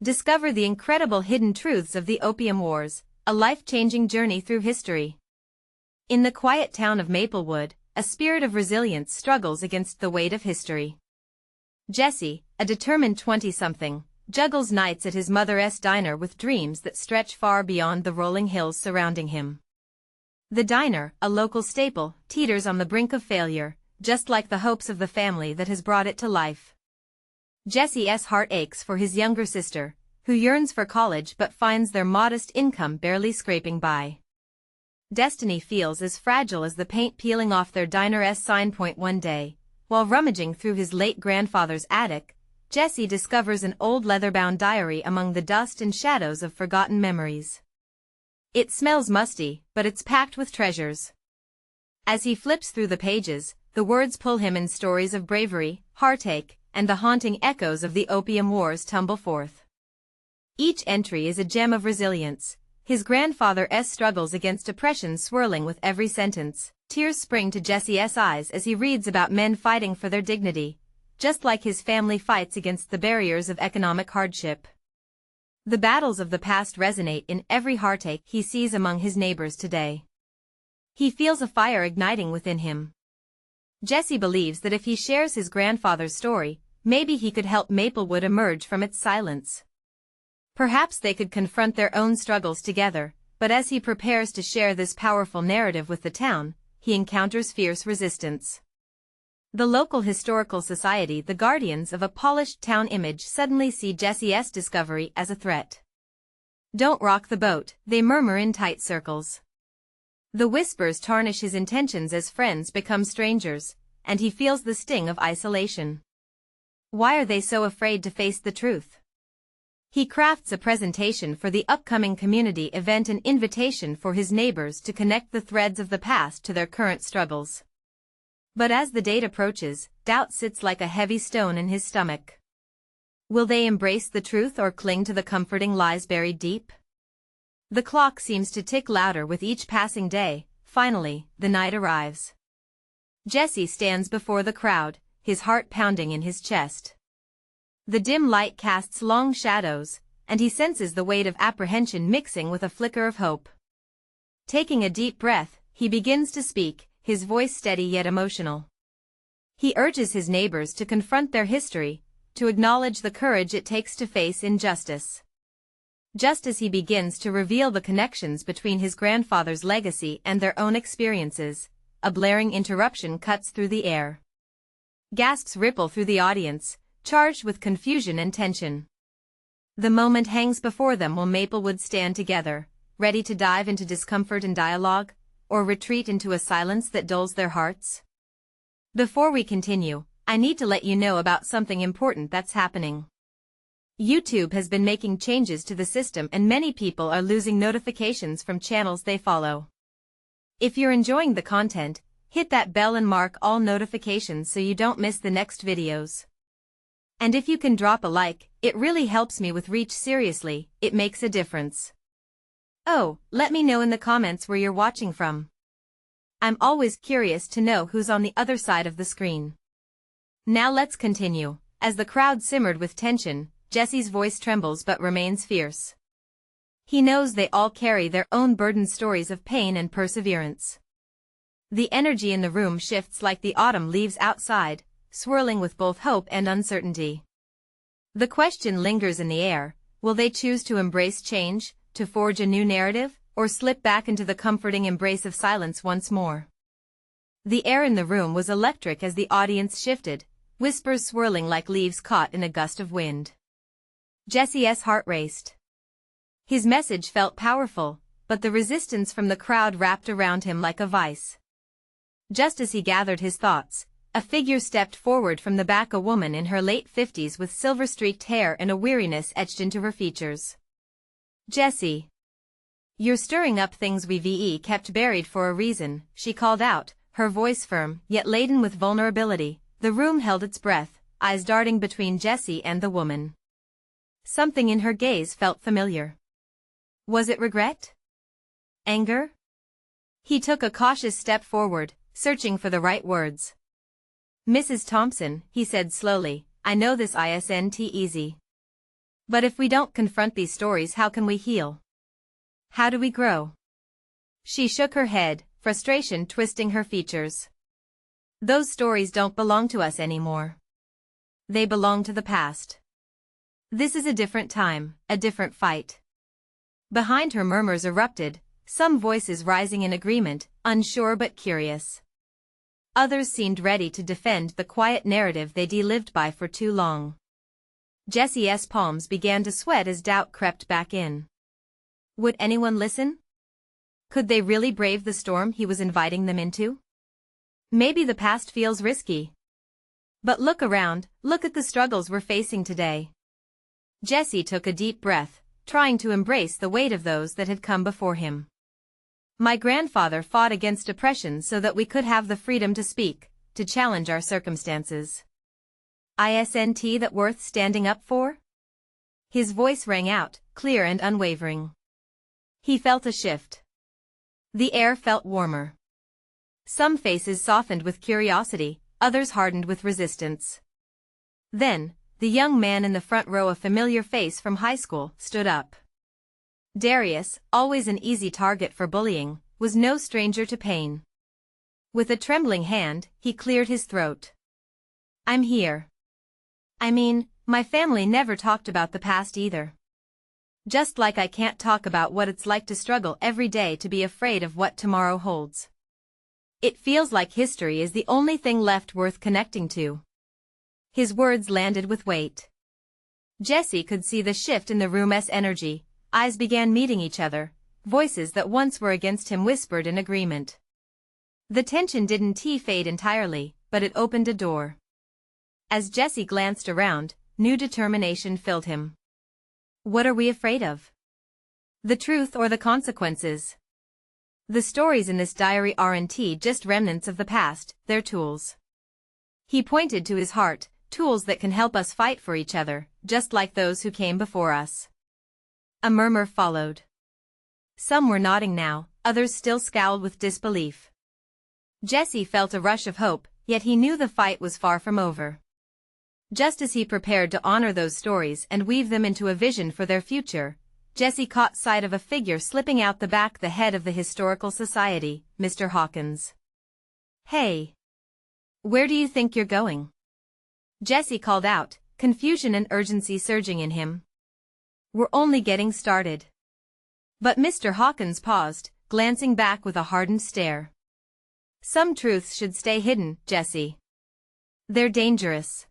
Discover the incredible hidden truths of the Opium Wars, a life-changing journey through history. In the quiet town of Maplewood, a spirit of resilience struggles against the weight of history. Jesse, a determined 20-something, juggles nights at his mother's diner with dreams that stretch far beyond the rolling hills surrounding him. The diner, a local staple, teeters on the brink of failure, just like the hopes of the family that has brought it to life. Jesse's heart aches for his younger sister, who yearns for college but finds their modest income barely scraping by. Destiny feels as fragile as the paint peeling off their diner's sign. One day, while rummaging through his late grandfather's attic, Jesse discovers an old leather-bound diary among the dust and shadows of forgotten memories. It smells musty, but it's packed with treasures. As he flips through the pages, the words pull him in. Stories of bravery, heartache, and the haunting echoes of the Opium Wars tumble forth. Each entry is a gem of resilience. His grandfather's struggles against oppression swirling with every sentence. Tears spring to Jesse's eyes as he reads about men fighting for their dignity, just like his family fights against the barriers of economic hardship. The battles of the past resonate in every heartache he sees among his neighbors today. He feels a fire igniting within him. Jesse believes that if he shares his grandfather's story, maybe he could help Maplewood emerge from its silence. Perhaps they could confront their own struggles together, but as he prepares to share this powerful narrative with the town, he encounters fierce resistance. The local historical society, the guardians of a polished town image, suddenly see Jesse's discovery as a threat. "Don't rock the boat," they murmur in tight circles. The whispers tarnish his intentions as friends become strangers, and he feels the sting of isolation. Why are they so afraid to face the truth? He crafts a presentation for the upcoming community event, an invitation for his neighbors to connect the threads of the past to their current struggles. But as the date approaches, doubt sits like a heavy stone in his stomach. Will they embrace the truth or cling to the comforting lies buried deep? The clock seems to tick louder with each passing day. Finally, the night arrives. Jesse stands before the crowd, his heart pounding in his chest. The dim light casts long shadows, and he senses the weight of apprehension mixing with a flicker of hope. Taking a deep breath, he begins to speak, his voice steady yet emotional. He urges his neighbors to confront their history, to acknowledge the courage it takes to face injustice. Just as he begins to reveal the connections between his grandfather's legacy and their own experiences, a blaring interruption cuts through the air. Gasps ripple through the audience, charged with confusion and tension. The moment hangs before them. Will Maplewood stand together, ready to dive into discomfort and dialogue, or retreat into a silence that dulls their hearts? Before we continue, I need to let you know about something important that's happening. YouTube has been making changes to the system and many people are losing notifications from channels they follow. If you're enjoying the content, hit that bell and mark all notifications so you don't miss the next videos. And if you can drop a like, it really helps me with reach. Seriously, it makes a difference. Oh, let me know in the comments where you're watching from. I'm always curious to know who's on the other side of the screen. Now let's continue. As the crowd simmered with tension, Jesse's voice trembles but remains fierce. He knows they all carry their own burdened stories of pain and perseverance. The energy in the room shifts like the autumn leaves outside, swirling with both hope and uncertainty. The question lingers in the air: will they choose to embrace change, to forge a new narrative, or slip back into the comforting embrace of silence once more? The air in the room was electric as the audience shifted, whispers swirling like leaves caught in a gust of wind. Jesse's heart raced. His message felt powerful, but the resistance from the crowd wrapped around him like a vice. Just as he gathered his thoughts, a figure stepped forward from the back, a woman in her late 50s with silver-streaked hair and a weariness etched into her features. "Jesse, you're stirring up things we've kept buried for a reason," she called out, her voice firm yet laden with vulnerability. The room held its breath, eyes darting between Jesse and the woman. Something in her gaze felt familiar. Was it regret? Anger? He took a cautious step forward, searching for the right words. "Mrs. Thompson," he said slowly, "I know this isn't easy. But if we don't confront these stories, how can we heal? How do we grow? She shook her head, frustration twisting her features. Those stories don't belong to us anymore. They belong to the past. This is a different time, a different fight. Behind her murmurs erupted, some voices rising in agreement, unsure but curious. Others seemed ready to defend the quiet narrative they'd lived by for too long. Jessie's palms began to sweat as doubt crept back in. Would anyone listen? Could they really brave the storm he was inviting them into? Maybe the past feels risky. But look around, look at the struggles we're facing today. Jessie took a deep breath, trying to embrace the weight of those that had come before him. My grandfather fought against oppression so that we could have the freedom to speak, to challenge our circumstances. Isn't that worth standing up for? His voice rang out, clear and unwavering. He felt a shift. The air felt warmer. Some faces softened with curiosity, others hardened with resistance. Then, the young man in the front row, a familiar face from high school, stood up. Darius, always an easy target for bullying, was no stranger to pain. With a trembling hand, he cleared his throat. I'm here. I mean, my family never talked about the past either. Just like I can't talk about what it's like to struggle every day, to be afraid of what tomorrow holds. It feels like history is the only thing left worth connecting to. His words landed with weight. Jessie could see the shift in the room's energy, eyes began meeting each other, voices that once were against him whispered in agreement. The tension didn't fade entirely, but it opened a door. As Jessie glanced around, new determination filled him. What are we afraid of? The truth or the consequences? The stories in this diary aren't just remnants of the past, they're tools. He pointed to his heart, tools that can help us fight for each other, just like those who came before us. A murmur followed. Some were nodding now, others still scowled with disbelief. Jessie felt a rush of hope, yet he knew the fight was far from over. Just as he prepared to honor those stories and weave them into a vision for their future, Jessie caught sight of a figure slipping out the back, the head of the Historical Society, Mr. Hawkins. Hey! Where do you think you're going? Jessie called out, confusion and urgency surging in him. We're only getting started. But Mr. Hawkins paused, glancing back with a hardened stare. Some truths should stay hidden, Jessie. They're dangerous.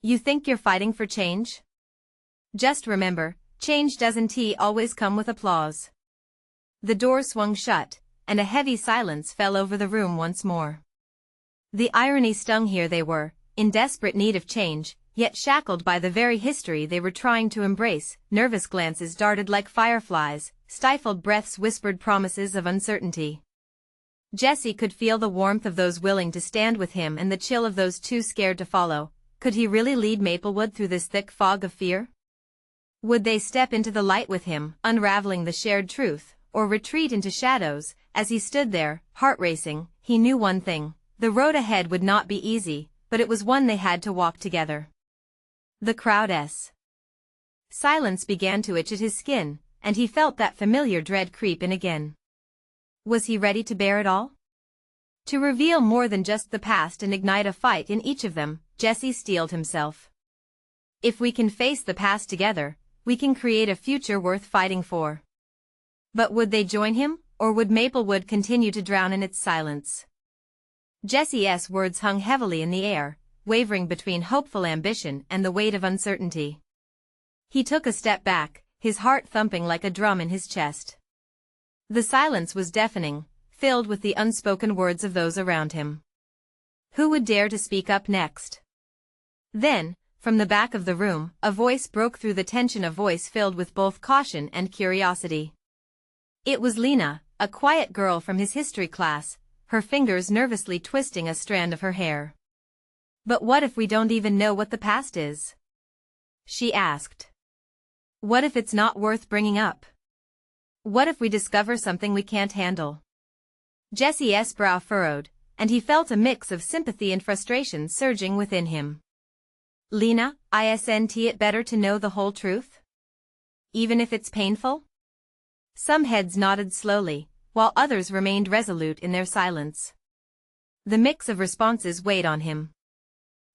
You think you're fighting for change? Just remember, change doesn't always come with applause. The door swung shut, and a heavy silence fell over the room once more. The irony stung. Here they were, in desperate need of change, yet shackled by the very history they were trying to embrace. Nervous glances darted like fireflies, stifled breaths whispered promises of uncertainty. Jessie could feel the warmth of those willing to stand with him and the chill of those too scared to follow. Could he really lead Maplewood through this thick fog of fear? Would they step into the light with him, unraveling the shared truth, or retreat into shadows? As he stood there, heart racing, he knew one thing: the road ahead would not be easy, but it was one they had to walk together. The crowd's silence began to itch at his skin, and he felt that familiar dread creep in again. Was he ready to bear it all? To reveal more than just the past and ignite a fight in each of them? Jessie steeled himself. If we can face the past together, we can create a future worth fighting for. But would they join him, or would Maplewood continue to drown in its silence? Jessie's words hung heavily in the air, wavering between hopeful ambition and the weight of uncertainty. He took a step back, his heart thumping like a drum in his chest. The silence was deafening, filled with the unspoken words of those around him. Who would dare to speak up next? Then, from the back of the room, a voice broke through the tension, a voice filled with both caution and curiosity. It was Lena, a quiet girl from his history class, her fingers nervously twisting a strand of her hair. But what if we don't even know what the past is? She asked. What if it's not worth bringing up? What if we discover something we can't handle? Jessie's brow furrowed, and he felt a mix of sympathy and frustration surging within him. Lena, isn't it better to know the whole truth? Even if it's painful? Some heads nodded slowly, while others remained resolute in their silence. The mix of responses weighed on him.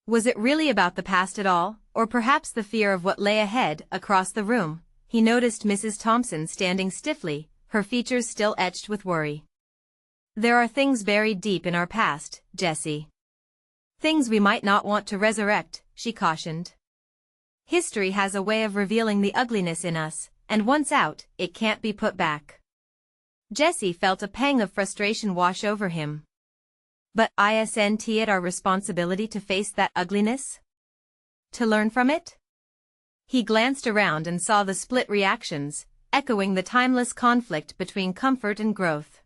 Was it really about the past at all, or perhaps the fear of what lay ahead? Across the room, he noticed Mrs. Thompson standing stiffly, her features still etched with worry. There are things buried deep in our past, Jessie. Things we might not want to resurrect, she cautioned. History has a way of revealing the ugliness in us, and once out, it can't be put back. Jessie felt a pang of frustration wash over him. But isn't it our responsibility to face that ugliness? To learn from it? He glanced around and saw the split reactions, echoing the timeless conflict between comfort and growth.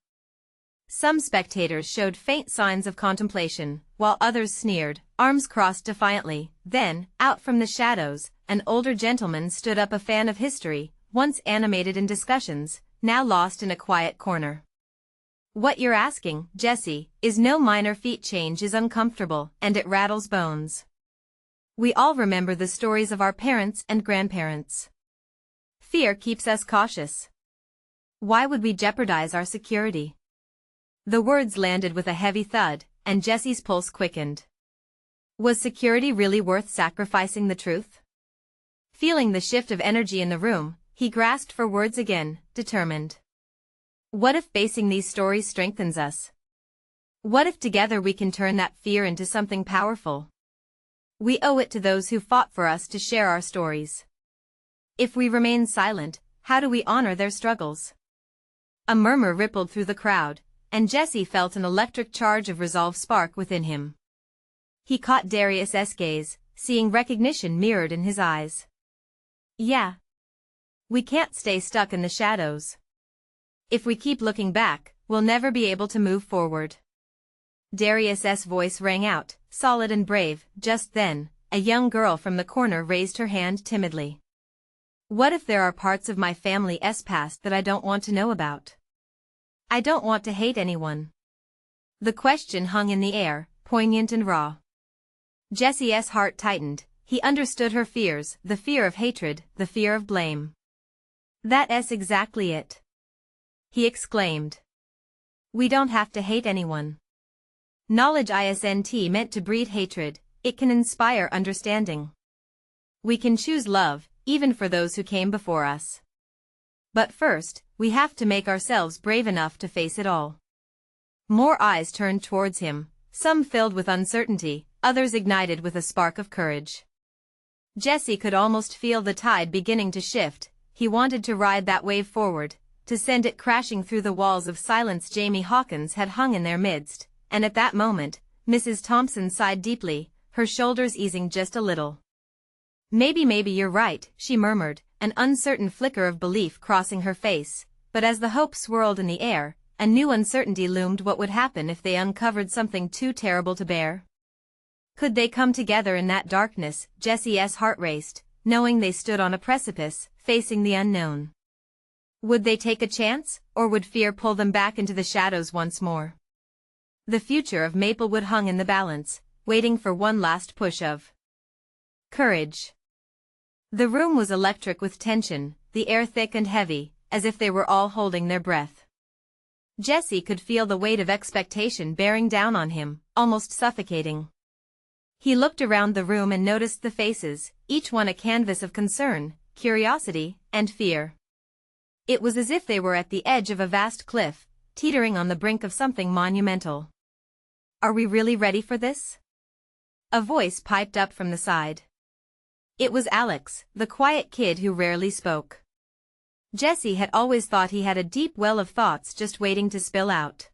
Some spectators showed faint signs of contemplation, while others sneered, arms crossed defiantly. Then, out from the shadows, an older gentleman stood up, a fan of history, once animated in discussions, now lost in a quiet corner. What you're asking, Jessie, is no minor feat. Change is uncomfortable, and it rattles bones. We all remember the stories of our parents and grandparents. Fear keeps us cautious. Why would we jeopardize our security? The words landed with a heavy thud, and Jessie's pulse quickened. Was security really worth sacrificing the truth? Feeling the shift of energy in the room, he grasped for words again, determined. What if facing these stories strengthens us? What if together we can turn that fear into something powerful? We owe it to those who fought for us to share our stories. If we remain silent, how do we honor their struggles? A murmur rippled through the crowd, and Jessie felt an electric charge of resolve spark within him. He caught Darius's gaze, seeing recognition mirrored in his eyes. Yeah. We can't stay stuck in the shadows. If we keep looking back, we'll never be able to move forward. Darius's voice rang out, solid and brave. Just then, a young girl from the corner raised her hand timidly. What if there are parts of my family's past that I don't want to know about? I don't want to hate anyone. The question hung in the air, poignant and raw. Jessie's heart tightened. He understood her fears, the fear of hatred, the fear of blame. That's exactly it. He exclaimed. We don't have to hate anyone. Knowledge isn't meant to breed hatred, it can inspire understanding. We can choose love, even for those who came before us. But first, we have to make ourselves brave enough to face it all. More eyes turned towards him, some filled with uncertainty, others ignited with a spark of courage. Jessie could almost feel the tide beginning to shift. He wanted to ride that wave forward, to send it crashing through the walls of silence. Jamie Hawkins had hung in their midst, and at that moment, Mrs. Thompson sighed deeply, her shoulders easing just a little. Maybe you're right, she murmured, an uncertain flicker of belief crossing her face, but as the hope swirled in the air, a new uncertainty loomed. What would happen if they uncovered something too terrible to bear? Could they come together in that darkness? Jessie's heart raced, knowing they stood on a precipice, facing the unknown. Would they take a chance, or would fear pull them back into the shadows once more? The future of Maplewood hung in the balance, waiting for one last push of courage. The room was electric with tension, the air thick and heavy, as if they were all holding their breath. Jessie could feel the weight of expectation bearing down on him, almost suffocating. He looked around the room and noticed the faces, each one a canvas of concern, curiosity, and fear. It was as if they were at the edge of a vast cliff, teetering on the brink of something monumental. Are we really ready for this? A voice piped up from the side. It was Alex, the quiet kid who rarely spoke. Jessie had always thought he had a deep well of thoughts just waiting to spill out.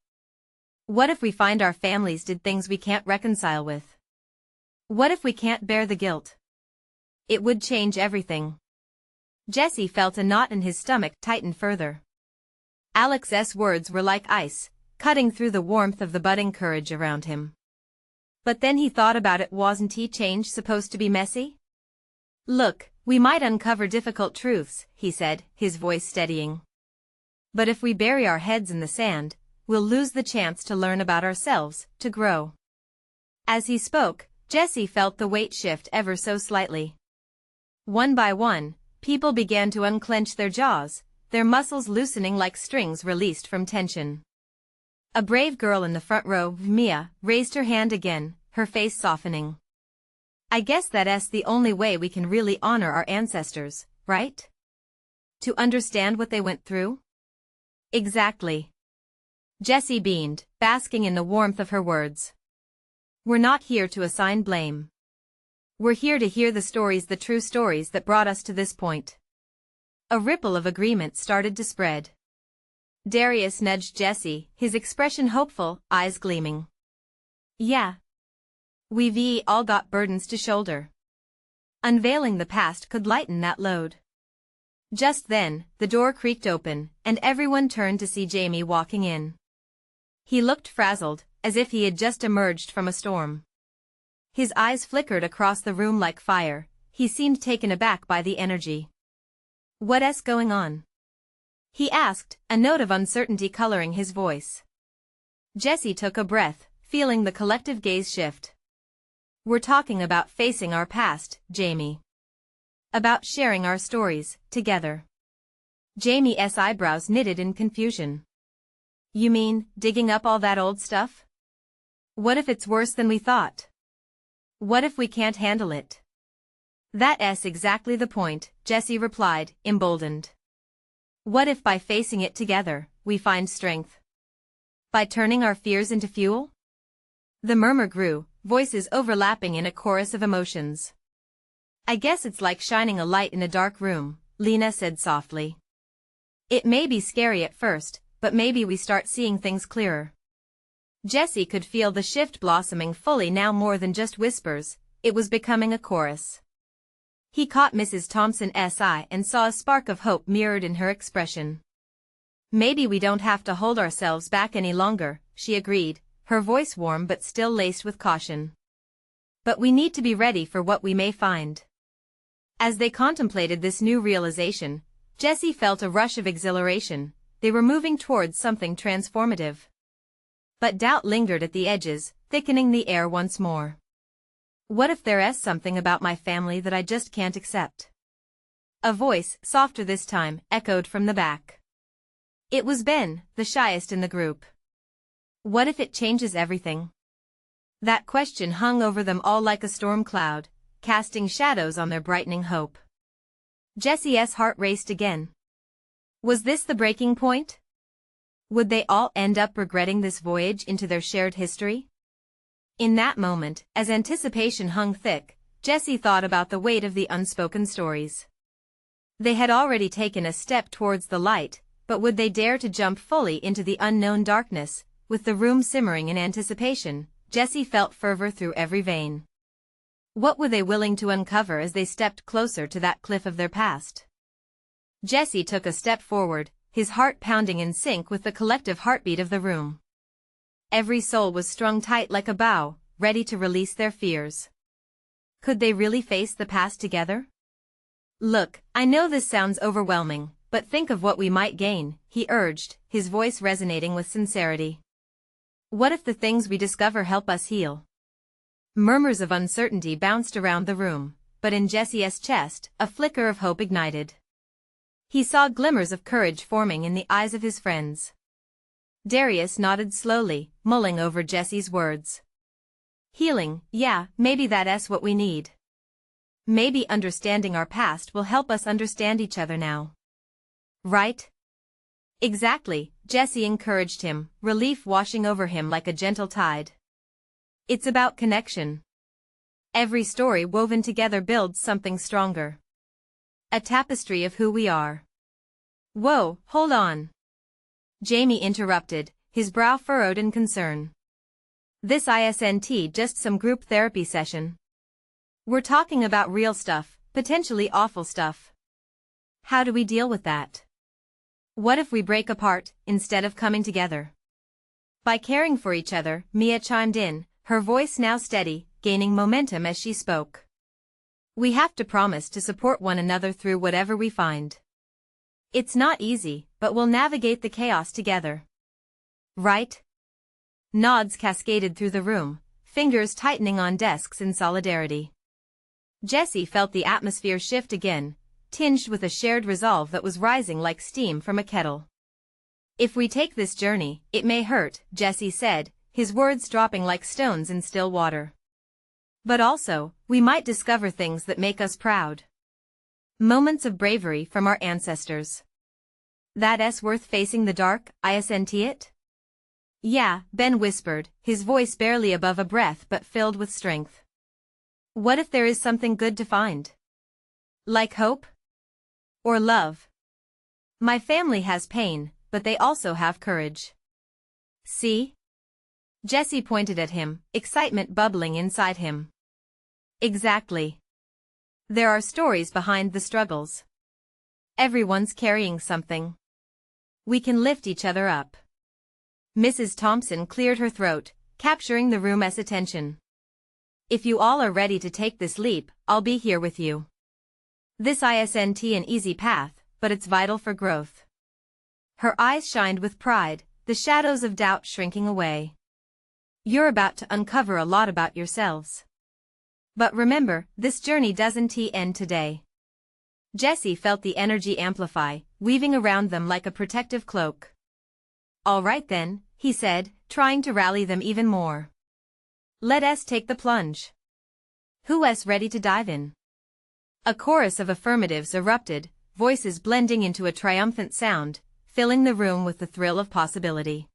What if we find our families did things we can't reconcile with? What if we can't bear the guilt? It would change everything. Jessie felt a knot in his stomach tighten further. Alex's words were like ice, cutting through the warmth of the budding courage around him. But then he thought about it. Wasn't change supposed to be messy? Look, we might uncover difficult truths, he said, his voice steadying. But if we bury our heads in the sand, we'll lose the chance to learn about ourselves, to grow. As he spoke, Jessie felt the weight shift ever so slightly. One by one, people began to unclench their jaws, their muscles loosening like strings released from tension. A brave girl in the front row, Mia, raised her hand again, her face softening. I guess that's the only way we can really honor our ancestors, right? To understand what they went through? Exactly. Jessie beamed, basking in the warmth of her words. We're not here to assign blame. We're here to hear the stories, the true stories that brought us to this point. A ripple of agreement started to spread. Darius nudged Jessie, his expression hopeful, eyes gleaming. Yeah. We've all got burdens to shoulder. Unveiling the past could lighten that load. Just then, the door creaked open, and everyone turned to see Jamie walking in. He looked frazzled, as if he had just emerged from a storm. His eyes flickered across the room like fire, he seemed taken aback by the energy. What's going on? He asked, a note of uncertainty coloring his voice. Jessie took a breath, feeling the collective gaze shift. We're talking about facing our past, Jamie. About sharing our stories, together. Jamie's eyebrows knitted in confusion. You mean, digging up all that old stuff? What if it's worse than we thought? What if we can't handle it? That's exactly the point, Jessie replied, emboldened. What if by facing it together, we find strength? By turning our fears into fuel? The murmur grew, voices overlapping in a chorus of emotions. I guess it's like shining a light in a dark room, Lena said softly. It may be scary at first, but maybe we start seeing things clearer. Jessie could feel the shift blossoming fully now, more than just whispers, it was becoming a chorus. He caught Mrs. Thompson's eye and saw a spark of hope mirrored in her expression. Maybe we don't have to hold ourselves back any longer, she agreed, her voice warm but still laced with caution. But we need to be ready for what we may find. As they contemplated this new realization, Jessie felt a rush of exhilaration, they were moving towards something transformative. But doubt lingered at the edges, thickening the air once more. What if there's something about my family that I just can't accept? A voice, softer this time, echoed from the back. It was Ben, the shyest in the group. What if it changes everything? That question hung over them all like a storm cloud, casting shadows on their brightening hope. Jessie's heart raced again. Was this the breaking point? Would they all end up regretting this voyage into their shared history? In that moment, as anticipation hung thick, Jessie thought about the weight of the unspoken stories. They had already taken a step towards the light, but would they dare to jump fully into the unknown darkness? With the room simmering in anticipation, Jessie felt fervor through every vein. What were they willing to uncover as they stepped closer to that cliff of their past? Jessie took a step forward, his heart pounding in sync with the collective heartbeat of the room. Every soul was strung tight like a bow, ready to release their fears. Could they really face the past together? Look, I know this sounds overwhelming, but think of what we might gain, he urged, his voice resonating with sincerity. What if the things we discover help us heal? Murmurs of uncertainty bounced around the room, but in Jessie's chest, a flicker of hope ignited. He saw glimmers of courage forming in the eyes of his friends. Darius nodded slowly, mulling over Jessie's words. Healing, yeah, maybe that's what we need. Maybe understanding our past will help us understand each other now. Right? Exactly, Jessie encouraged him, relief washing over him like a gentle tide. It's about connection. Every story woven together builds something stronger. A tapestry of who we are. Whoa, hold on. Jamie interrupted, his brow furrowed in concern. This isn't just some group therapy session. We're talking about real stuff, potentially awful stuff. How do we deal with that? What if we break apart, instead of coming together? By caring for each other, Mia chimed in, her voice now steady, gaining momentum as she spoke. We have to promise to support one another through whatever we find. It's not easy, but we'll navigate the chaos together. Right? Nods cascaded through the room, fingers tightening on desks in solidarity. Jessie felt the atmosphere shift again, tinged with a shared resolve that was rising like steam from a kettle. "If we take this journey, it may hurt," Jessie said, his words dropping like stones in still water. "But also, we might discover things that make us proud. Moments of bravery from our ancestors. That's worth facing the dark, isn't it?" "Yeah," Ben whispered, his voice barely above a breath but filled with strength. "What if there is something good to find? Like hope? Or love? My family has pain, but they also have courage. See?" Jessie pointed at him, excitement bubbling inside him. "Exactly. There are stories behind the struggles. Everyone's carrying something. We can lift each other up." Mrs. Thompson cleared her throat, capturing the room's attention. "If you all are ready to take this leap, I'll be here with you. This isn't an easy path, but it's vital for growth." Her eyes shined with pride, the shadows of doubt shrinking away. "You're about to uncover a lot about yourselves. But remember, this journey doesn't end today." Jessie felt the energy amplify, weaving around them like a protective cloak. "All right then," he said, trying to rally them even more. "Let us take the plunge. Who's ready to dive in?" A chorus of affirmatives erupted, voices blending into a triumphant sound, filling the room with the thrill of possibility.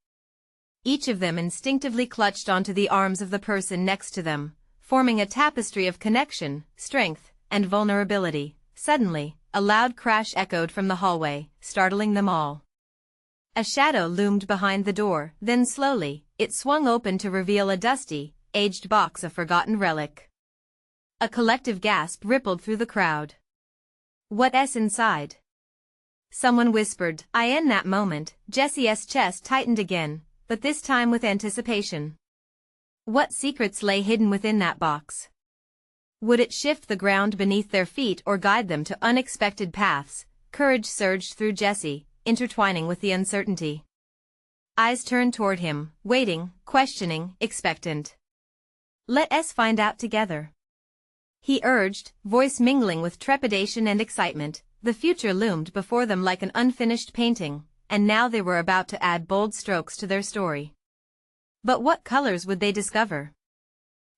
Each of them instinctively clutched onto the arms of the person next to them, forming a tapestry of connection, strength, and vulnerability. Suddenly, a loud crash echoed from the hallway, startling them all. A shadow loomed behind the door, then slowly, it swung open to reveal a dusty, aged box of forgotten relic. A collective gasp rippled through the crowd. "What's inside?" someone whispered. In that moment, Jessie's chest tightened again, but this time with anticipation. What secrets lay hidden within that box? Would it shift the ground beneath their feet or guide them to unexpected paths? Courage surged through Jessie, intertwining with the uncertainty. Eyes turned toward him, waiting, questioning, expectant. "Let us find out together," he urged, voice mingling with trepidation and excitement. The future loomed before them like an unfinished painting, and now they were about to add bold strokes to their story. But what colors would they discover?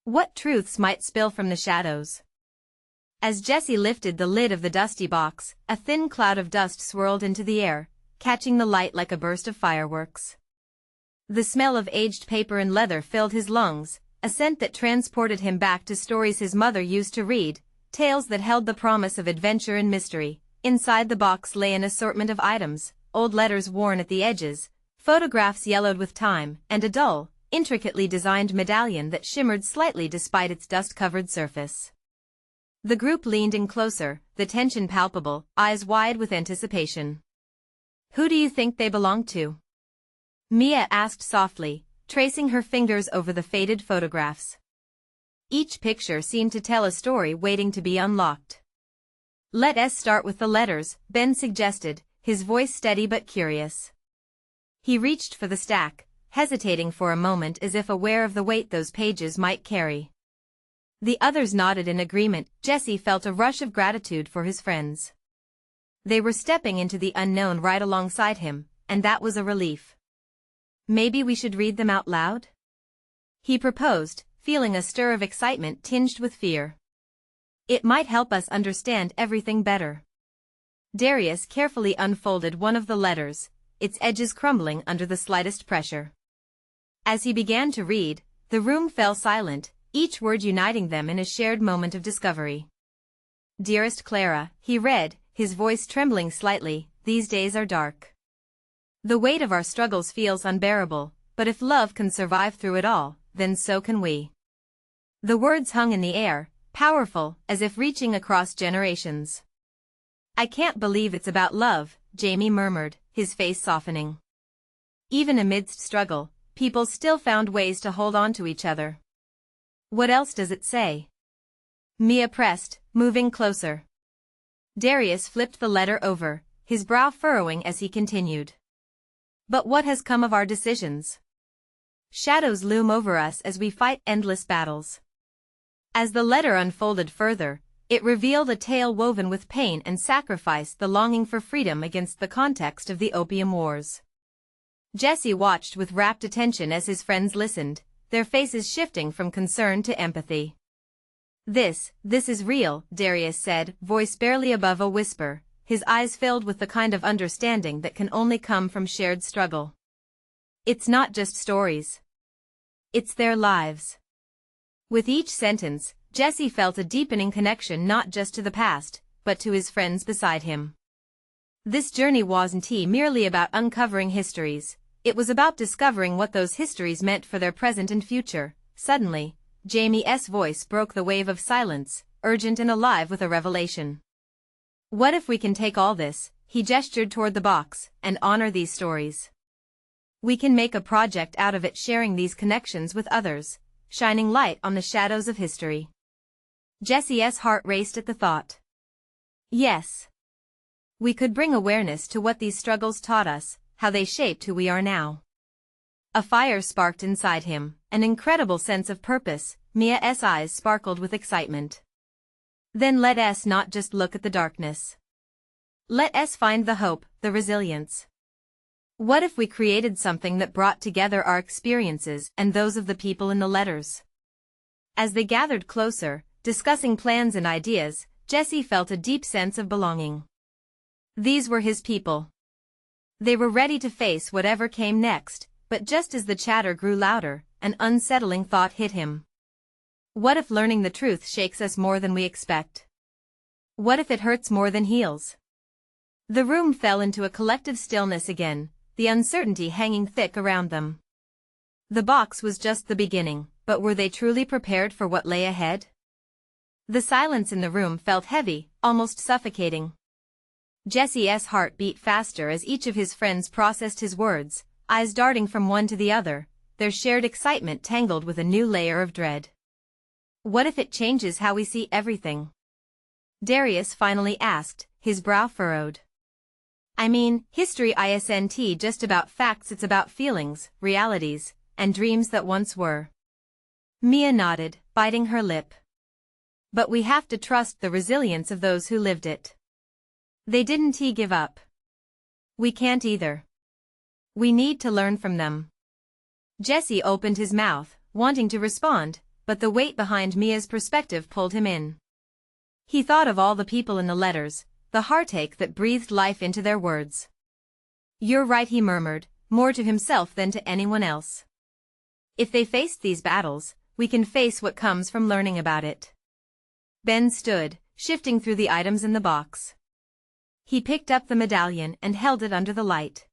What truths might spill from the shadows? As Jessie lifted the lid of the dusty box, a thin cloud of dust swirled into the air, catching the light like a burst of fireworks. The smell of aged paper and leather filled his lungs, a scent that transported him back to stories his mother used to read, tales that held the promise of adventure and mystery. Inside the box lay an assortment of items, old letters worn at the edges, photographs yellowed with time, and a dull, intricately designed medallion that shimmered slightly despite its dust-covered surface. The group leaned in closer, the tension palpable, eyes wide with anticipation. "Who do you think they belong to?" Mia asked softly, tracing her fingers over the faded photographs. Each picture seemed to tell a story waiting to be unlocked. "Let us start with the letters," Ben suggested, his voice steady but curious. He reached for the stack, hesitating for a moment as if aware of the weight those pages might carry. The others nodded in agreement. Jessie felt a rush of gratitude for his friends. They were stepping into the unknown right alongside him, and that was a relief. "Maybe we should read them out loud?" he proposed, feeling a stir of excitement tinged with fear. "It might help us understand everything better." Darius carefully unfolded one of the letters, its edges crumbling under the slightest pressure. As he began to read, the room fell silent, each word uniting them in a shared moment of discovery. "Dearest Clara," he read, his voice trembling slightly, "these days are dark. The weight of our struggles feels unbearable, but if love can survive through it all, then so can we." The words hung in the air, powerful, as if reaching across generations. "I can't believe it's about love," Jamie murmured, his face softening. Even amidst struggle, people still found ways to hold on to each other. "What else does it say?" Mia pressed, moving closer. Darius flipped the letter over, his brow furrowing as he continued. "But what has come of our decisions?" shadows loom over us as we fight endless battles. As the letter unfolded further, it revealed a tale woven with pain and sacrifice, the longing for freedom against the context of the Opium Wars. Jesse watched with rapt attention as his friends listened, their faces shifting from concern to empathy. This is real," Darius said, voice barely above a whisper, his eyes filled with the kind of understanding that can only come from shared struggle. "It's not just stories. It's their lives." With each sentence, Jesse felt a deepening connection not just to the past, but to his friends beside him. This journey wasn't merely about uncovering histories, it was about discovering what those histories meant for their present and future. Suddenly, Jamie's voice broke the wave of silence, urgent and alive with a revelation. "What if we can take all this," he gestured toward the box, "and honor these stories? We can make a project out of it, sharing these connections with others, shining light on the shadows of history." Jesse's heart raced at the thought. Yes. We could bring awareness to what these struggles taught us, how they shaped who we are now. A fire sparked inside him, an incredible sense of purpose. Mia's eyes sparkled with excitement. "Then let us not just look at the darkness. Let us find the hope, the resilience. What if we created something that brought together our experiences and those of the people in the letters?" As they gathered closer, discussing plans and ideas, Jesse felt a deep sense of belonging. These were his people. They were ready to face whatever came next. But just as the chatter grew louder, an unsettling thought hit him. What if learning the truth shakes us more than we expect? What if it hurts more than heals? The room fell into a collective stillness again, the uncertainty hanging thick around them. The box was just the beginning, but were they truly prepared for what lay ahead? The silence in the room felt heavy, almost suffocating. Jesse's heart beat faster as each of his friends processed his words, eyes darting from one to the other, their shared excitement tangled with a new layer of dread. "What if it changes how we see everything?" Darius finally asked, his brow furrowed. "I mean, history isn't just about facts, it's about feelings, realities, and dreams that once were." Mia nodded, biting her lip. "But we have to trust the resilience of those who lived it. They didn't give up. We can't either. We need to learn from them." Jesse opened his mouth, wanting to respond, but the weight behind Mia's perspective pulled him in. He thought of all the people in the letters, the heartache that breathed life into their words. "You're right," he murmured, more to himself than to anyone else. "If they faced these battles, we can face what comes from learning about it." Ben stood, shifting through the items in the box. He picked up the medallion and held it under the light.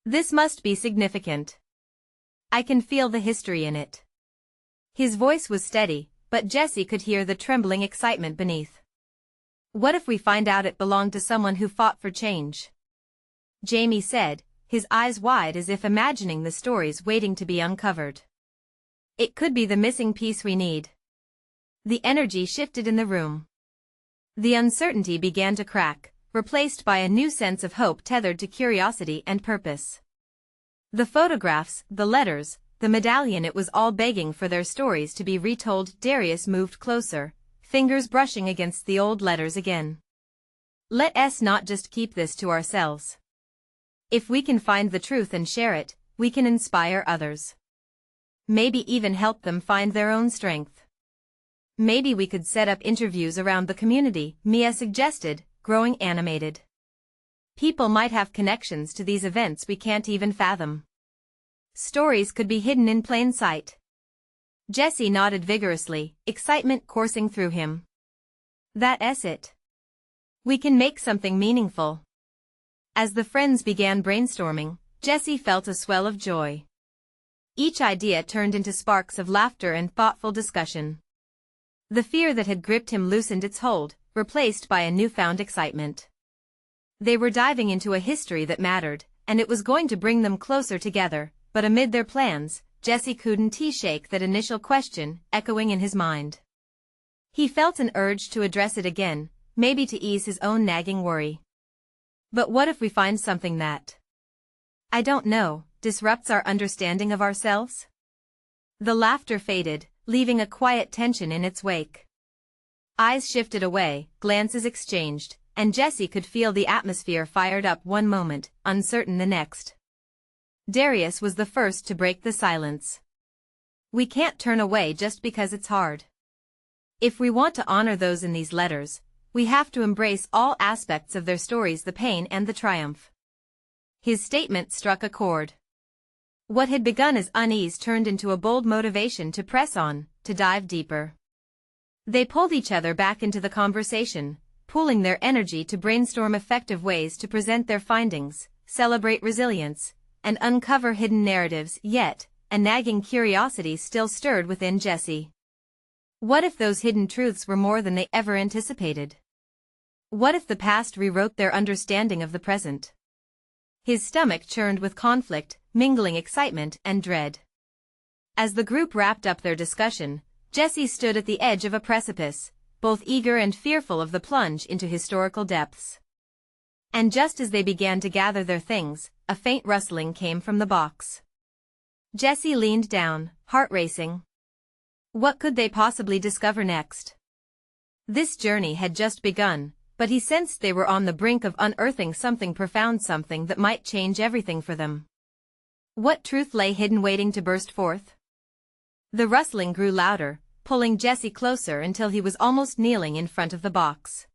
"This must be significant. I can feel the history in it." His voice was steady, but Jesse could hear the trembling excitement beneath. "What if we find out it belonged to someone who fought for change?" Jamie said, his eyes wide as if imagining the stories waiting to be uncovered. "It could be the missing piece we need." The energy shifted in the room. The uncertainty began to crack, replaced by a new sense of hope tethered to curiosity and purpose. The photographs, the letters, the medallion, it was all begging for their stories to be retold. Darius moved closer, fingers brushing against the old letters again. "Let us not just keep this to ourselves. If we can find the truth and share it, we can inspire others. Maybe even help them find their own strength." "Maybe we could set up interviews around the community," Mia suggested, growing animated. "People might have connections to these events we can't even fathom. Stories could be hidden in plain sight." Jesse nodded vigorously, excitement coursing through him. "That's it. We can make something meaningful." As the friends began brainstorming, Jesse felt a swell of joy. Each idea turned into sparks of laughter and thoughtful discussion. The fear that had gripped him loosened its hold, replaced by a newfound excitement. They were diving into a history that mattered, and it was going to bring them closer together, but amid their plans, Jesse couldn't shake that initial question echoing in his mind. He felt an urge to address it again, maybe to ease his own nagging worry. But what if we find something that, I don't know, disrupts our understanding of ourselves? The laughter faded, leaving a quiet tension in its wake. Eyes shifted away, glances exchanged, and Jesse could feel the atmosphere fired up one moment, uncertain the next. Darius was the first to break the silence. We can't turn away just because it's hard. If we want to honor those in these letters, we have to embrace all aspects of their stories, the pain and the triumph. His statement struck a chord. What had begun as unease turned into a bold motivation to press on, to dive deeper. They pulled each other back into the conversation, pooling their energy to brainstorm effective ways to present their findings, celebrate resilience, and uncover hidden narratives. Yet, a nagging curiosity still stirred within Jesse. What if those hidden truths were more than they ever anticipated? What if the past rewrote their understanding of the present? His stomach churned with conflict, mingling excitement and dread. As the group wrapped up their discussion, Jesse stood at the edge of a precipice, both eager and fearful of the plunge into historical depths. And just as they began to gather their things, a faint rustling came from the box. Jesse leaned down, heart racing. What could they possibly discover next? This journey had just begun, but he sensed they were on the brink of unearthing something profound, something that might change everything for them. What truth lay hidden, waiting to burst forth? The rustling grew louder, pulling Jesse closer until he was almost kneeling in front of the box.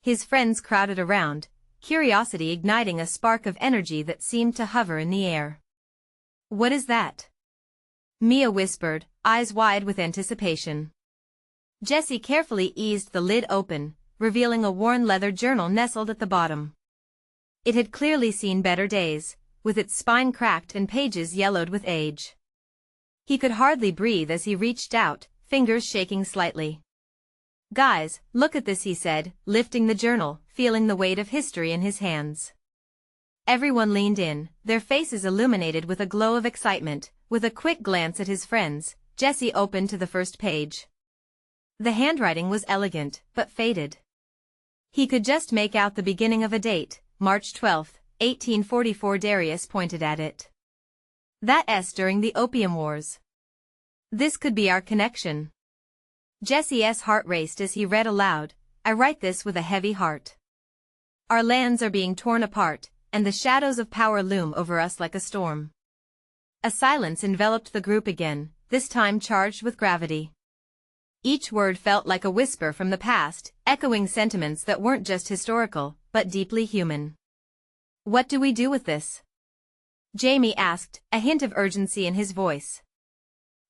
His friends crowded around, curiosity igniting a spark of energy that seemed to hover in the air. "What is that?" Mia whispered, eyes wide with anticipation. Jesse carefully eased the lid open, revealing a worn leather journal nestled at the bottom. It had clearly seen better days, with its spine cracked and pages yellowed with age. He could hardly breathe as he reached out, fingers shaking slightly. "Guys, look at this," he said, lifting the journal, feeling the weight of history in his hands. Everyone leaned in, their faces illuminated with a glow of excitement. With a quick glance at his friends, Jesse opened to the first page. The handwriting was elegant, but faded. He could just make out the beginning of a date, March 12, 1844. Darius pointed at it. "That S during the Opium Wars. This could be our connection." Jesse's heart raced as he read aloud, "I write this with a heavy heart. Our lands are being torn apart, and the shadows of power loom over us like a storm." A silence enveloped the group again, this time charged with gravity. Each word felt like a whisper from the past, echoing sentiments that weren't just historical, but deeply human. "What do we do with this?" Jamie asked, a hint of urgency in his voice.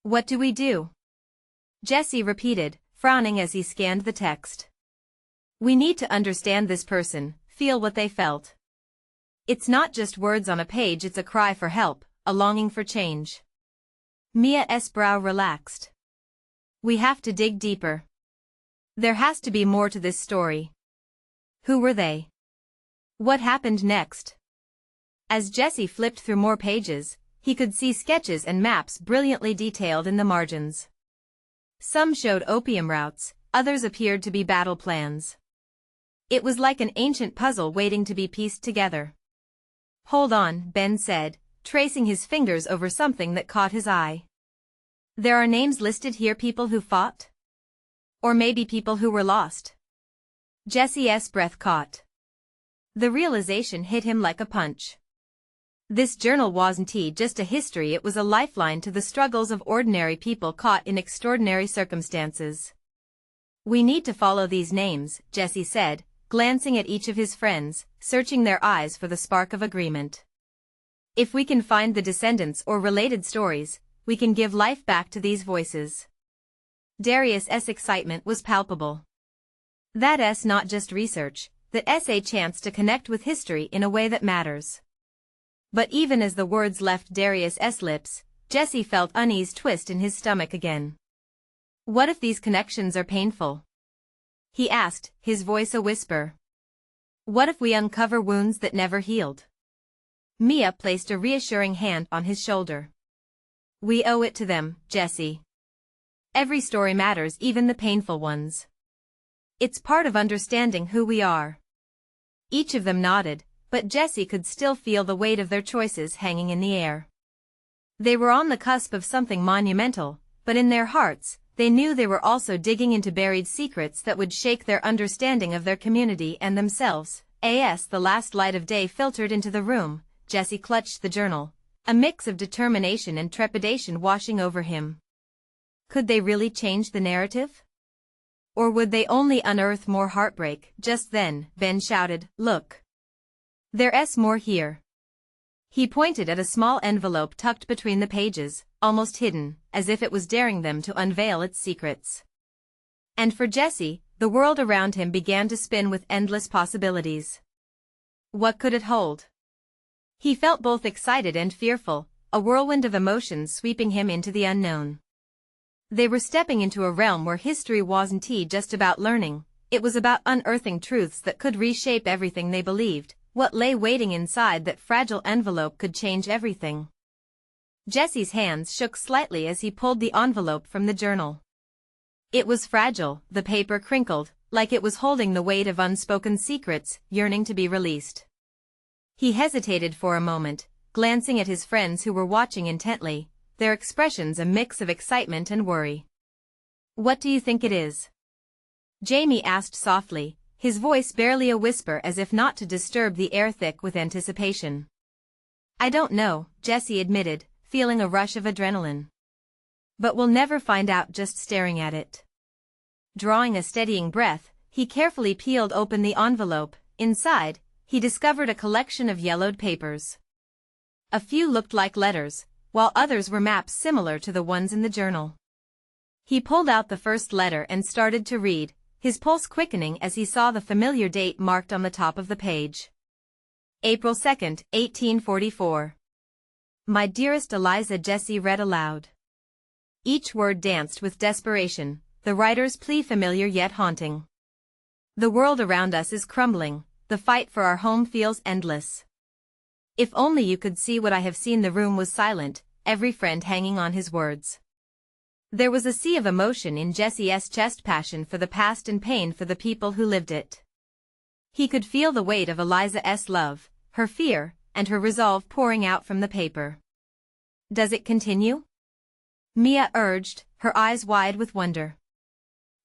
"What do we do?" Jesse repeated, frowning as he scanned the text. "We need to understand this person, feel what they felt. It's not just words on a page, it's a cry for help, a longing for change." Mia's brow relaxed. "We have to dig deeper. There has to be more to this story. Who were they? What happened next?" As Jesse flipped through more pages, he could see sketches and maps brilliantly detailed in the margins. Some showed opium routes, others appeared to be battle plans. It was like an ancient puzzle waiting to be pieced together. "Hold on," Ben said, tracing his fingers over something that caught his eye. "There are names listed here, people who fought? Or maybe people who were lost?" Jesse's breath caught. The realization hit him like a punch. This journal wasn't just a history, it was a lifeline to the struggles of ordinary people caught in extraordinary circumstances. "We need to follow these names," Jesse said, glancing at each of his friends, searching their eyes for the spark of agreement. "If we can find the descendants or related stories, we can give life back to these voices." Darius's excitement was palpable. That's not just research, that's a chance to connect with history in a way that matters. But even as the words left Darius's lips, Jesse felt unease twist in his stomach again. "What if these connections are painful?" he asked, his voice a whisper. "What if we uncover wounds that never healed?" Mia placed a reassuring hand on his shoulder. "We owe it to them, Jesse. Every story matters, even the painful ones. It's part of understanding who we are." Each of them nodded, but Jesse could still feel the weight of their choices hanging in the air. They were on the cusp of something monumental, but in their hearts, they knew they were also digging into buried secrets that would shake their understanding of their community and themselves. As the last light of day filtered into the room, Jesse clutched the journal, a mix of determination and trepidation washing over him. Could they really change the narrative? Or would they only unearth more heartbreak? Just then, Ben shouted, "Look! There's more here." He pointed at a small envelope tucked between the pages, almost hidden, as if it was daring them to unveil its secrets. And for Jesse, the world around him began to spin with endless possibilities. What could it hold? He felt both excited and fearful, a whirlwind of emotions sweeping him into the unknown. They were stepping into a realm where history wasn't just about learning, it was about unearthing truths that could reshape everything they believed. What lay waiting inside that fragile envelope could change everything. Jesse's hands shook slightly as he pulled the envelope from the journal. It was fragile, the paper crinkled, like it was holding the weight of unspoken secrets, yearning to be released. He hesitated for a moment, glancing at his friends who were watching intently, their expressions a mix of excitement and worry. "What do you think it is?" Jamie asked softly, his voice barely a whisper as if not to disturb the air thick with anticipation. "I don't know," Jesse admitted, feeling a rush of adrenaline. "But we'll never find out just staring at it." Drawing a steadying breath, he carefully peeled open the envelope. Inside, he discovered a collection of yellowed papers. A few looked like letters, while others were maps similar to the ones in the journal. He pulled out the first letter and started to read, his pulse quickening as he saw the familiar date marked on the top of the page. April 2nd, 1844. "My dearest Eliza," Jesse read aloud. Each word danced with desperation, the writer's plea familiar yet haunting. "The world around us is crumbling, the fight for our home feels endless. If only you could see what I have seen." The room was silent, every friend hanging on his words. There was a sea of emotion in Jesse's chest, passion for the past and pain for the people who lived it. He could feel the weight of Eliza's love, her fear, and her resolve pouring out from the paper. "Does it continue?" Mia urged, her eyes wide with wonder.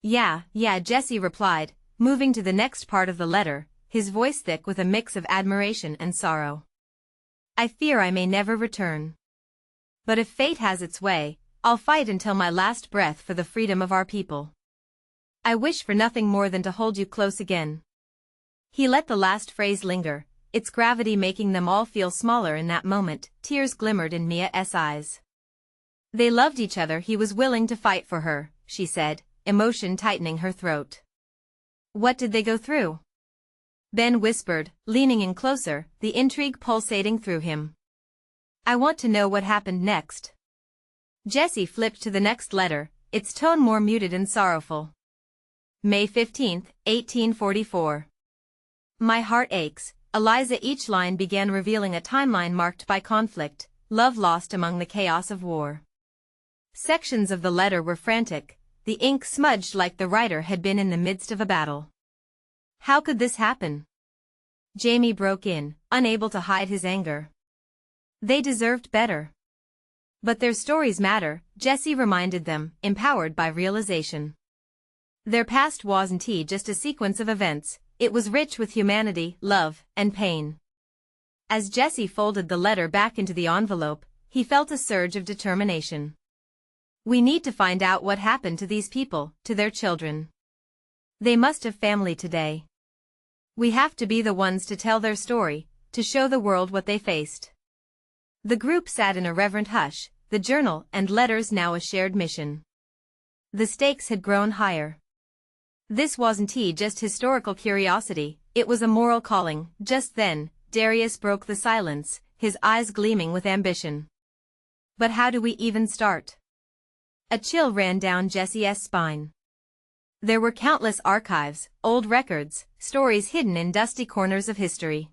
Yeah, Jesse replied, moving to the next part of the letter, his voice thick with a mix of admiration and sorrow. "I fear I may never return. But if fate has its way, I'll fight until my last breath for the freedom of our people. I wish for nothing more than to hold you close again." He let the last phrase linger, its gravity making them all feel smaller in that moment. Tears glimmered in Mia's eyes. They loved each other. He was willing to fight for her, she said, emotion tightening her throat. "What did they go through?" Ben whispered, leaning in closer, the intrigue pulsating through him. "I want to know what happened next." Jesse flipped to the next letter, its tone more muted and sorrowful. May 15th, 1844. "My heart aches, Eliza." Each line began revealing a timeline marked by conflict, love lost among the chaos of war. Sections of the letter were frantic, the ink smudged like the writer had been in the midst of a battle. "How could this happen?" Jamie broke in, unable to hide his anger. "They deserved better." "But their stories matter," Jesse reminded them, empowered by realization. Their past wasn't just a sequence of events, it was rich with humanity, love, and pain. As Jesse folded the letter back into the envelope, he felt a surge of determination. "We need to find out what happened to these people, to their children. They must have family today. We have to be the ones to tell their story, to show the world what they faced." The group sat in a reverent hush, the journal and letters now a shared mission. The stakes had grown higher. This wasn't just historical curiosity, it was a moral calling. Just then, Darius broke the silence, his eyes gleaming with ambition. "But how do we even start?" A chill ran down Jesse's spine. There were countless archives, old records, stories hidden in dusty corners of history.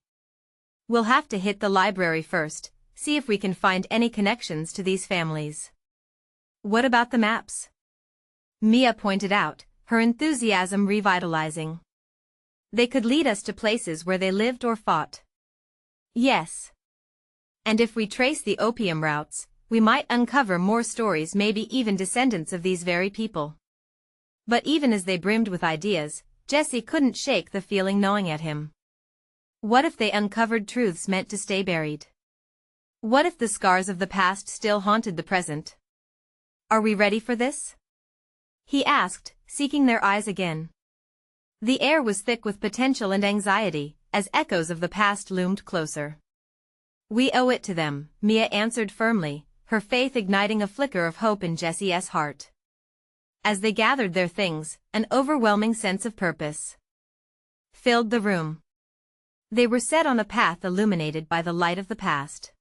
"We'll have to hit the library first, see if we can find any connections to these families." "What about the maps?" Mia pointed out, her enthusiasm revitalizing. "They could lead us to places where they lived or fought." "Yes. And if we trace the opium routes, we might uncover more stories, maybe even descendants of these very people. But even as they brimmed with ideas, Jesse couldn't shake the feeling gnawing at him. What if they uncovered truths meant to stay buried? What if the scars of the past still haunted the present? Are we ready for this? He asked, seeking their eyes again. The air was thick with potential and anxiety, as echoes of the past loomed closer. We owe it to them, Mia answered firmly, her faith igniting a flicker of hope in Jesse's heart. As they gathered their things, an overwhelming sense of purpose filled the room. They were set on a path illuminated by the light of the past.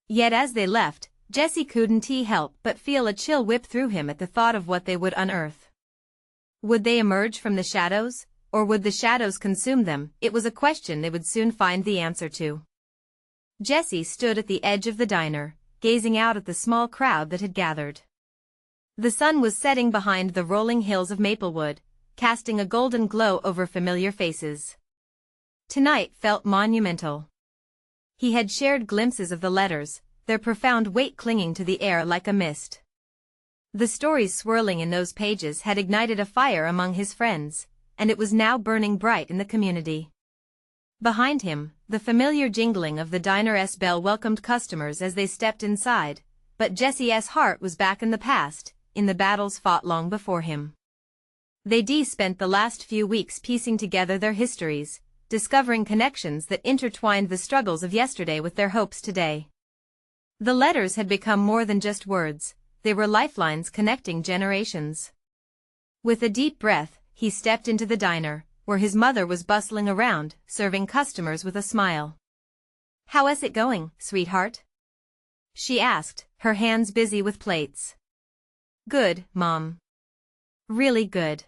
Yet as they left, Jesse couldn't help but feel a chill whip through him at the thought of what they would unearth. Would they emerge from the shadows, or would the shadows consume them? It was a question they would soon find the answer to. Jesse stood at the edge of the diner, gazing out at the small crowd that had gathered. The sun was setting behind the rolling hills of Maplewood, casting a golden glow over familiar faces. Tonight felt monumental. He had shared glimpses of the letters, their profound weight clinging to the air like a mist. The stories swirling in those pages had ignited a fire among his friends, and it was now burning bright in the community. Behind him, the familiar jingling of the diner's bell welcomed customers as they stepped inside, but Jesse's heart was back in the past, in the battles fought long before him. They spent the last few weeks piecing together their histories, discovering connections that intertwined the struggles of yesterday with their hopes today. The letters had become more than just words, they were lifelines connecting generations. With a deep breath, he stepped into the diner, where his mother was bustling around, serving customers with a smile. "How is it going, sweetheart?" she asked, her hands busy with plates. "Good, Mom. Really good."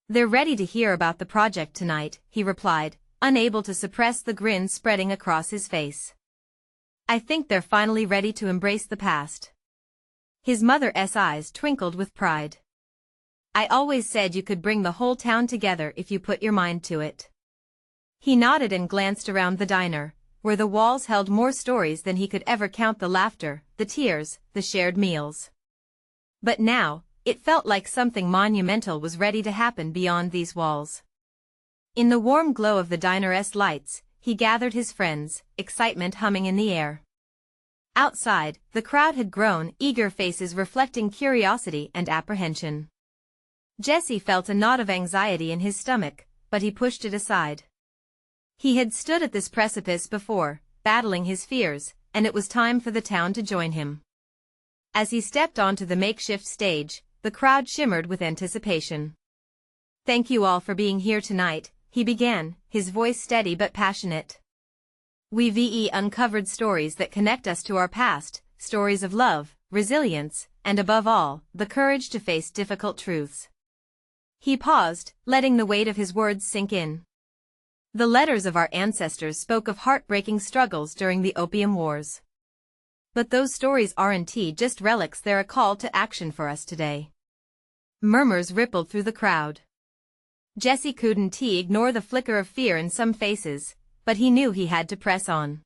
"They're ready to hear about the project tonight," he replied, unable to suppress the grin spreading across his face. "I think they're finally ready to embrace the past." His mother's eyes twinkled with pride. "I always said you could bring the whole town together if you put your mind to it." He nodded and glanced around the diner, where the walls held more stories than he could ever count: the laughter, the tears, the shared meals. But now, it felt like something monumental was ready to happen beyond these walls. In the warm glow of the diner's lights, he gathered his friends, excitement humming in the air. Outside, the crowd had grown, eager faces reflecting curiosity and apprehension. Jesse felt a knot of anxiety in his stomach, but he pushed it aside. He had stood at this precipice before, battling his fears, and it was time for the town to join him. As he stepped onto the makeshift stage, the crowd shimmered with anticipation. "Thank you all for being here tonight," he began, his voice steady but passionate. "We've uncovered stories that connect us to our past, stories of love, resilience, and above all, the courage to face difficult truths." He paused, letting the weight of his words sink in. "The letters of our ancestors spoke of heartbreaking struggles during the Opium Wars. But those stories aren't just relics, they're a call to action for us today." Murmurs rippled through the crowd. Jesse couldn't ignore the flicker of fear in some faces, but he knew he had to press on.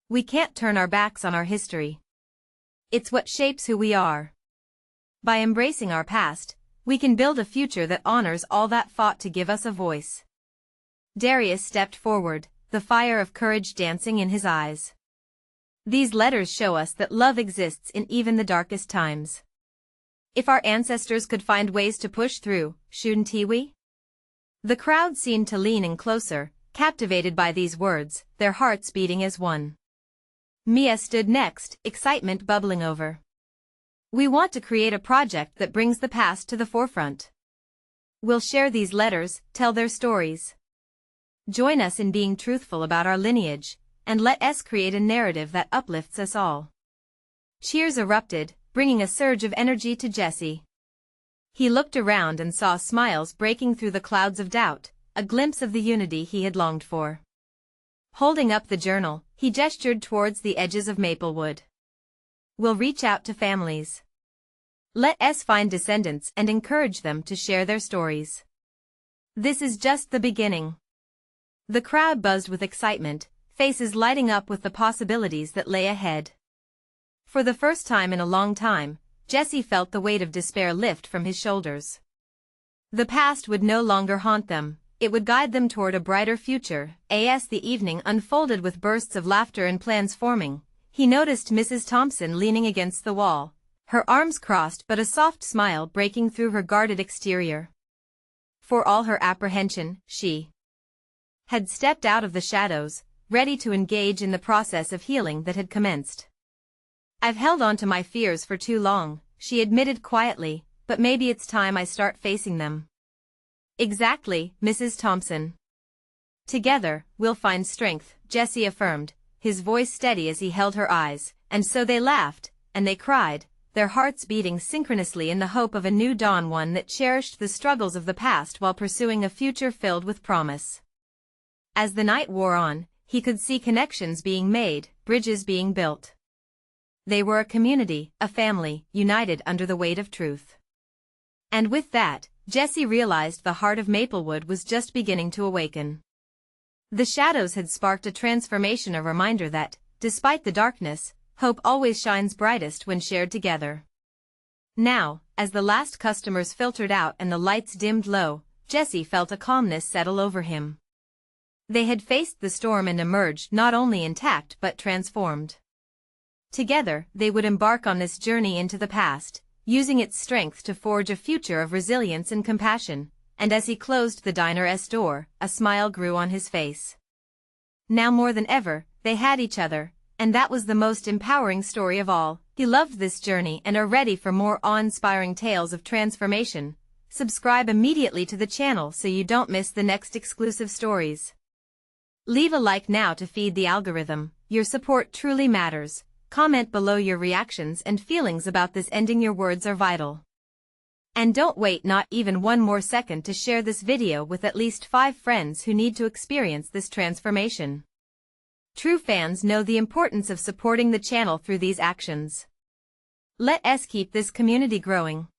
"We can't turn our backs on our history. It's what shapes who we are. By embracing our past, we can build a future that honors all that fought to give us a voice." Darius stepped forward, the fire of courage dancing in his eyes. "These letters show us that love exists in even the darkest times. If our ancestors could find ways to push through, shouldn't we?" The crowd seemed to lean in closer, captivated by these words, their hearts beating as one. Mia stood next, excitement bubbling over. "We want to create a project that brings the past to the forefront. We'll share these letters, tell their stories. Join us in being truthful about our lineage, and let us create a narrative that uplifts us all." Cheers erupted, bringing a surge of energy to Jesse. He looked around and saw smiles breaking through the clouds of doubt, a glimpse of the unity he had longed for. Holding up the journal, he gestured towards the edges of Maplewood. "We'll reach out to families. Let us find descendants and encourage them to share their stories. This is just the beginning." The crowd buzzed with excitement, faces lighting up with the possibilities that lay ahead. For the first time in a long time, Jesse felt the weight of despair lift from his shoulders. The past would no longer haunt them, it would guide them toward a brighter future. As the evening unfolded with bursts of laughter and plans forming, he noticed Mrs. Thompson leaning against the wall, her arms crossed but a soft smile breaking through her guarded exterior. For all her apprehension, she had stepped out of the shadows, ready to engage in the process of healing that had commenced. "I've held on to my fears for too long," she admitted quietly, "but maybe it's time I start facing them." "Exactly, Mrs. Thompson. Together, we'll find strength," Jesse affirmed, his voice steady as he held her eyes, and so they laughed, and they cried, their hearts beating synchronously in the hope of a new dawn, one that cherished the struggles of the past while pursuing a future filled with promise. As the night wore on, he could see connections being made, bridges being built. They were a community, a family, united under the weight of truth. And with that, Jesse realized the heart of Maplewood was just beginning to awaken. The shadows had sparked a transformation, a reminder that, despite the darkness, hope always shines brightest when shared together. Now, as the last customers filtered out and the lights dimmed low, Jesse felt a calmness settle over him. They had faced the storm and emerged not only intact but transformed. Together, they would embark on this journey into the past, using its strength to forge a future of resilience and compassion, and as he closed the diner's door, a smile grew on his face. Now more than ever, they had each other, and that was the most empowering story of all. If you loved this journey and are ready for more awe-inspiring tales of transformation, subscribe immediately to the channel so you don't miss the next exclusive stories. Leave a like now to feed the algorithm, your support truly matters. Comment below your reactions and feelings about this ending, your words are vital. And don't wait not even one more second to share this video with at least 5 friends who need to experience this transformation. True fans know the importance of supporting the channel through these actions. Let us keep this community growing.